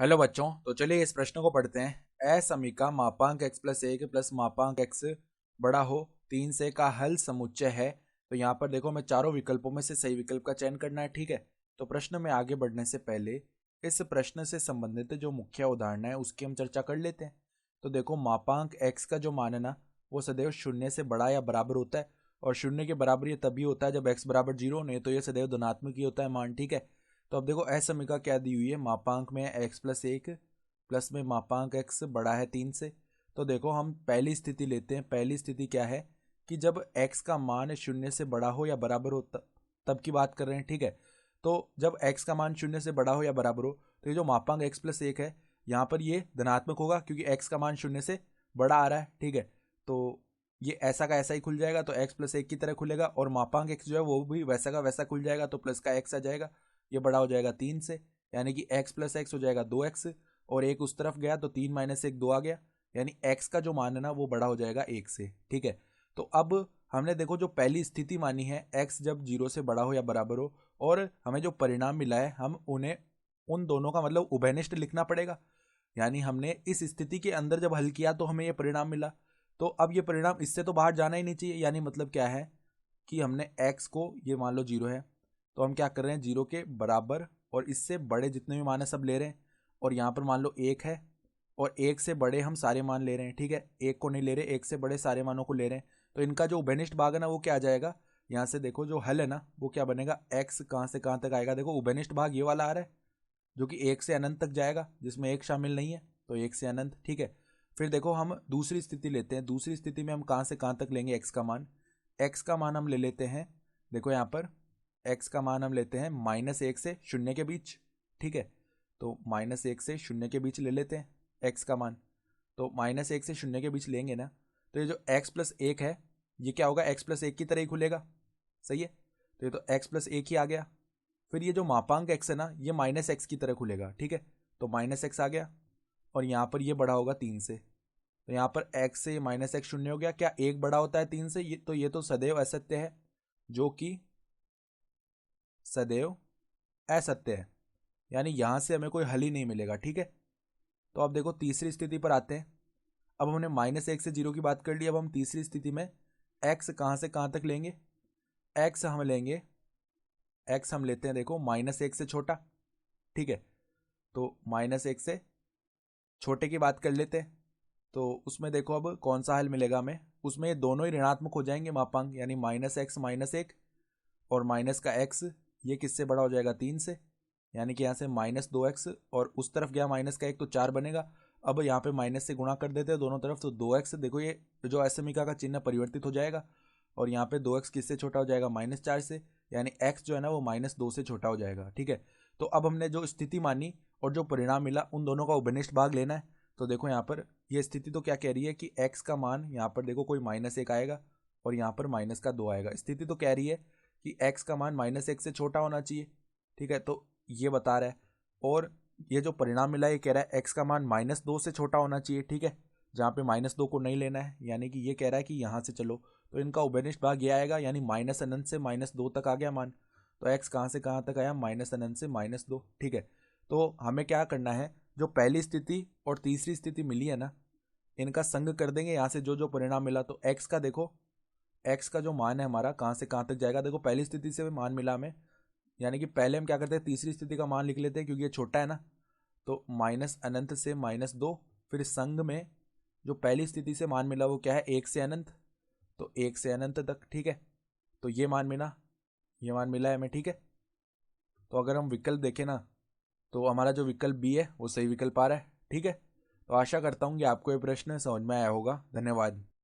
Hello बच्चों, तो चलिए इस प्रश्न को पढ़ते हैं। समीका मापांक x प्लस एक प्लस मापांक x बड़ा हो 3 से का हल समुच्चय है। तो यहाँ पर देखो, मैं चारों विकल्पों में से सही विकल्प का चयन करना है। ठीक है, तो प्रश्न में आगे बढ़ने से पहले इस प्रश्न से संबंधित जो मुख्य उदाहरण है उसकी हम चर्चा कर लेते हैं। तो देखो, मापांक x का जो मान है ना, वो सदैव शून्य से बड़ा या बराबर होता है। और शून्य के बराबर ये तभी होता है जब x बराबर 0, नहीं तो ये सदैव धनात्मक ही होता है मान। ठीक है, तो अब देखो असमीका क्या दी हुई है, मापांक में x प्लस एक प्लस में मापांक x बड़ा है 3 से। तो देखो, हम पहली स्थिति लेते हैं। पहली स्थिति क्या है कि जब x का मान शून्य से बड़ा हो या बराबर हो, तब की बात कर रहे हैं। ठीक है, तो जब x का मान शून्य से बड़ा हो या बराबर हो, तो ये जो मापांक x प्लस एक है, यहाँ पर ये धनात्मक होगा क्योंकि x का मान शून्य से बड़ा आ रहा है। ठीक है, तो ये ऐसा का ऐसा ही खुल जाएगा, तो x प्लस एक की तरह खुलेगा, और मापांक x जो है वो भी वैसा का वैसा खुल जाएगा, तो प्लस का x आ जाएगा। ये बड़ा हो जाएगा 3 से, यानी कि x प्लस एक्स हो जाएगा 2x, और एक उस तरफ गया तो 3 माइनस एक 2 आ गया, यानी x का जो मान है ना वो बड़ा हो जाएगा 1 से। ठीक है, तो अब हमने देखो जो पहली स्थिति मानी है, x जब 0 से बड़ा हो या बराबर हो, और हमें जो परिणाम मिला है हम उन्हें उन दोनों का मतलब उभयनिष्ठ लिखना पड़ेगा। यानी हमने इस स्थिति के अंदर जब हल किया तो हमें ये परिणाम मिला, तो अब ये परिणाम इससे तो बाहर जाना ही नहीं चाहिए। यानी मतलब क्या है कि हमने x को, ये मान लो 0 है, तो हम क्या कर रहे हैं, 0 के बराबर और इससे बड़े जितने भी मान है सब ले रहे हैं। और यहाँ पर मान लो 1 है, और 1 से बड़े हम सारे मान ले रहे हैं। ठीक है, 1 को नहीं ले रहे, 1 से बड़े सारे मानों को ले रहे हैं। तो इनका जो उभयनिष्ठ भाग है ना वो क्या आ जाएगा, यहाँ से देखो जो हल है ना वो क्या बनेगा, x कहाँ से कहाँ तक आएगा। देखो, उभयनिष्ठ भाग ये वाला आ रहा है जो कि 1 से अनंत तक जाएगा, जिसमें 1 शामिल नहीं है, तो 1 से अनंत। ठीक है, फिर देखो हम दूसरी स्थिति लेते हैं। दूसरी स्थिति में हम कहाँ से कहाँ तक लेंगे x का मान। x का मान हम ले लेते हैं, देखो यहाँ पर x का मान हम लेते हैं -1 से शून्य के बीच। ठीक है, तो -1 से शून्य के बीच ले लेते हैं x का मान। तो -1 से शून्य के बीच लेंगे ना, तो ये जो x प्लस एक है ये क्या होगा, x प्लस एक की तरह ही खुलेगा। सही है, तो ये तो x प्लस एक ही आ गया। फिर ये जो मापांक x है ना ये -x की तरह खुलेगा। ठीक है, तो -x आ गया, और यहाँ पर ये बड़ा होगा 3 से। तो यहाँ पर x से -x शून्य हो गया। क्या एक बड़ा होता है 3 से? ये तो सदैव असत्य है, जो कि सदैव असत्य है, यानी यहां से हमें कोई हल ही नहीं मिलेगा। ठीक है, तो अब देखो तीसरी स्थिति पर आते हैं। अब हमने -1 से 0 की बात कर ली, अब हम तीसरी स्थिति में x कहां से कहां तक लेंगे। x हम लेंगे, x हम लेते हैं देखो -1 से छोटा। ठीक है, तो -1 से छोटे की बात कर लेते हैं। तो उसमें देखो अब कौन सा हल मिलेगा हमें, उसमें ये दोनों ही ऋणात्मक हो जाएंगे मापांक, यानी -x -1 और माइनस का x, ये किससे बड़ा हो जाएगा 3 से, यानी कि यहाँ से -2x, और उस तरफ गया माइनस का 1 तो 4 बनेगा। अब यहाँ पे माइनस से गुणा कर देते हैं दोनों तरफ, तो 2x, देखो ये जो असमीका का चिन्ह परिवर्तित हो जाएगा, और यहाँ पे 2x किससे छोटा हो जाएगा, -4 से, यानी x जो है ना वो -2 से छोटा हो जाएगा। ठीक है, तो अब हमने जो स्थिति मानी और जो परिणाम मिला उन दोनों का उभयनिष्ठ भाग लेना है। तो देखो यहाँ पर ये स्थिति तो क्या कह रही है कि x का मान यहाँ पर देखो कोई -1 आएगा, और यहाँ पर -2 आएगा। स्थिति तो कह रही है कि x का मान -1 से छोटा होना चाहिए। ठीक है, तो ये बता रहा है, और ये जो परिणाम मिला ये कह रहा है x का मान -2 से छोटा होना चाहिए। ठीक है, जहाँ पे -2 को नहीं लेना है, यानी कि ये कह रहा है कि यहाँ से चलो, तो इनका उभयनिष्ठ भाग ये आएगा, यानी -अनंत से -2 तक आ गया मान। तो x कहाँ से कहाँ तक आया, -अनंत से -2। ठीक है, तो हमें क्या करना है, जो पहली स्थिति और तीसरी स्थिति मिली है ना, इनका संग कर देंगे यहाँ से जो जो परिणाम मिला। तो x का देखो, x का जो मान है हमारा कहाँ से कहाँ तक जाएगा। देखो पहली स्थिति से मान मिला हमें, यानी कि पहले हम क्या करते हैं, तीसरी स्थिति का मान लिख लेते हैं क्योंकि ये छोटा है ना। तो -अनंत से -2, फिर संग में जो पहली स्थिति से मान मिला वो क्या है, 1 से अनंत, तो 1 से अनंत तक। ठीक है, तो ये मान मिला, ये मान मिला है हमें। ठीक है, तो अगर हम विकल्प देखें ना, तो हमारा जो विकल्प बी है वो सही विकल्प आ रहा है। ठीक है, तो आशा करता हूँ कि आपको ये प्रश्न समझ में आया होगा। धन्यवाद।